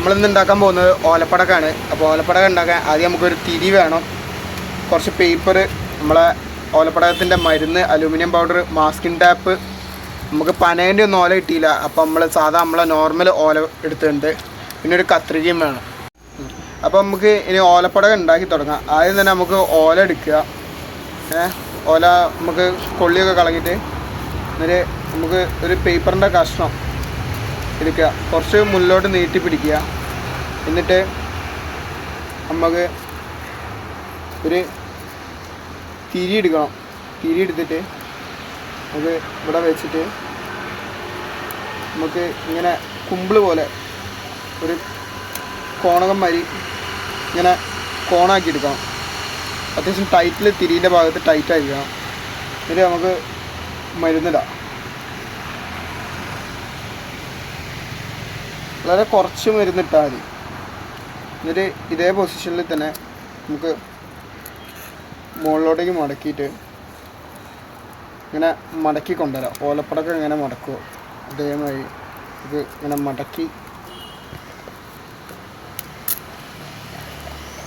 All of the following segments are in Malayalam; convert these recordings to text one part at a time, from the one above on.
നമ്മളിന്ന് ഉണ്ടാക്കാൻ പോകുന്നത് ഓലപ്പടക്കാണ്. അപ്പോൾ ഓലപ്പടക്കം ഉണ്ടാക്കാൻ ആദ്യം നമുക്കൊരു തിരി വേണം, കുറച്ച് പേപ്പർ, നമ്മളെ ഓലപ്പടക്കത്തിൻ്റെ മരുന്ന്, അലൂമിനിയം പൗഡർ, മാസ്കിംഗ് ടാപ്പ്. നമുക്ക് പനേൻ്റെ ഒന്നും ഓല കിട്ടിയില്ല, അപ്പോൾ നമ്മൾ നമ്മളെ നോർമൽ ഓല എടുത്തിട്ടുണ്ട്. പിന്നെ ഒരു കത്രികയും വേണം. അപ്പോൾ നമുക്ക് ഇനി ഓലപ്പടക്കം ഉണ്ടാക്കി തുടങ്ങാം. ആദ്യം തന്നെ നമുക്ക് ഓല എടുക്കുക. ഓല നമുക്ക് കൊള്ളിയൊക്കെ കളഞ്ഞിട്ട് എന്നിട്ട് നമുക്ക് ഒരു പേപ്പറിൻ്റെ കഷ്ണം എടുക്കുക, കുറച്ച് മുന്നിലോട്ട് നീട്ടി പിടിക്കുക. എന്നിട്ട് നമുക്ക് ഒരു തിരി എടുക്കണം. തിരി എടുത്തിട്ട് നമുക്ക് ഇവിടെ വെച്ചിട്ട് നമുക്ക് ഇങ്ങനെ കുമ്പിള് പോലെ ഒരു കോണകം മാതിരി ഇങ്ങനെ കോണാക്കി എടുക്കണം. അത്യാവശ്യം ടൈറ്റിൽ തിരീൻ്റെ ഭാഗത്ത് ടൈറ്റായിരിക്കണം. എന്നിട്ട് നമുക്ക് മരുന്നിടാം. വളരെ കുറച്ച് മരുന്നിട്ടാൽ മതി. എന്നിട്ട് ഇതേ പൊസിഷനിൽ തന്നെ നമുക്ക് മുകളിലോട്ടേക്ക് മടക്കിയിട്ട് ഇങ്ങനെ മടക്കി കൊണ്ടുവരാം. ഓലപ്പടക്കം ഇങ്ങനെ മടക്കുമോ അതേമാതിരി ഇത് ഇങ്ങനെ മടക്കി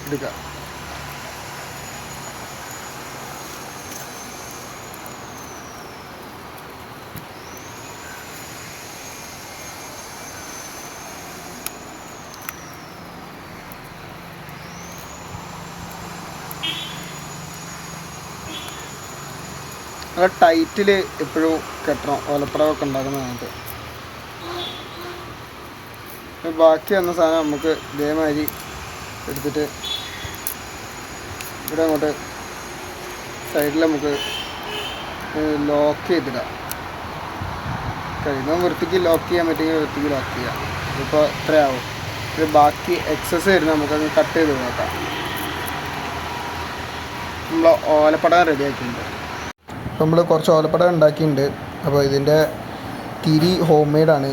എടുക്കുക. നല്ല ടൈറ്റിൽ എപ്പോഴും കെട്ടണം ഓലപ്പടമൊക്കെ ഉണ്ടാക്കുന്ന സമയത്ത്. ബാക്കി വന്ന സാധനം നമുക്ക് ഇതേമാതിരി എടുത്തിട്ട് ഇവിടെ അങ്ങോട്ട് സൈഡിൽ നമുക്ക് ലോക്ക് ചെയ്തിടാം. കഴിയുമ്പോൾ വൃത്തിക്ക് ലോക്ക് ചെയ്യാൻ പറ്റുമെങ്കിൽ വൃത്തിക്ക് ലോക്ക് ചെയ്യാം. ഇതിപ്പോൾ ഇത്രയാവും. ഇത് ബാക്കി എക്സസ് വരുന്നത് നമുക്കത് കട്ട് ചെയ്ത് നോക്കാം. നമ്മൾ ഓലപ്പടം റെഡിയാക്കിയിട്ടുണ്ട്. അപ്പോൾ നമ്മൾ കുറച്ച് ഓലപ്പടം ഉണ്ടാക്കിയിട്ടുണ്ട്. അപ്പോൾ ഇതിൻ്റെ തിരി ഹോം മെയ്ഡാണ്.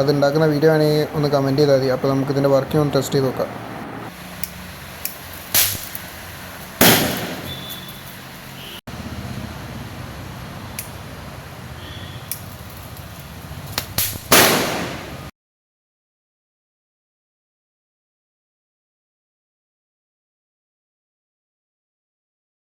അത് ഉണ്ടാക്കുന്ന വീഡിയോ ആണെങ്കിൽ ഒന്ന് കമൻറ്റ് ചെയ്താൽ മതി. അപ്പോൾ നമുക്കിതിൻ്റെ വർക്കിംഗ് ഒന്ന് ടെസ്റ്റ് ചെയ്ത് നോക്കാം.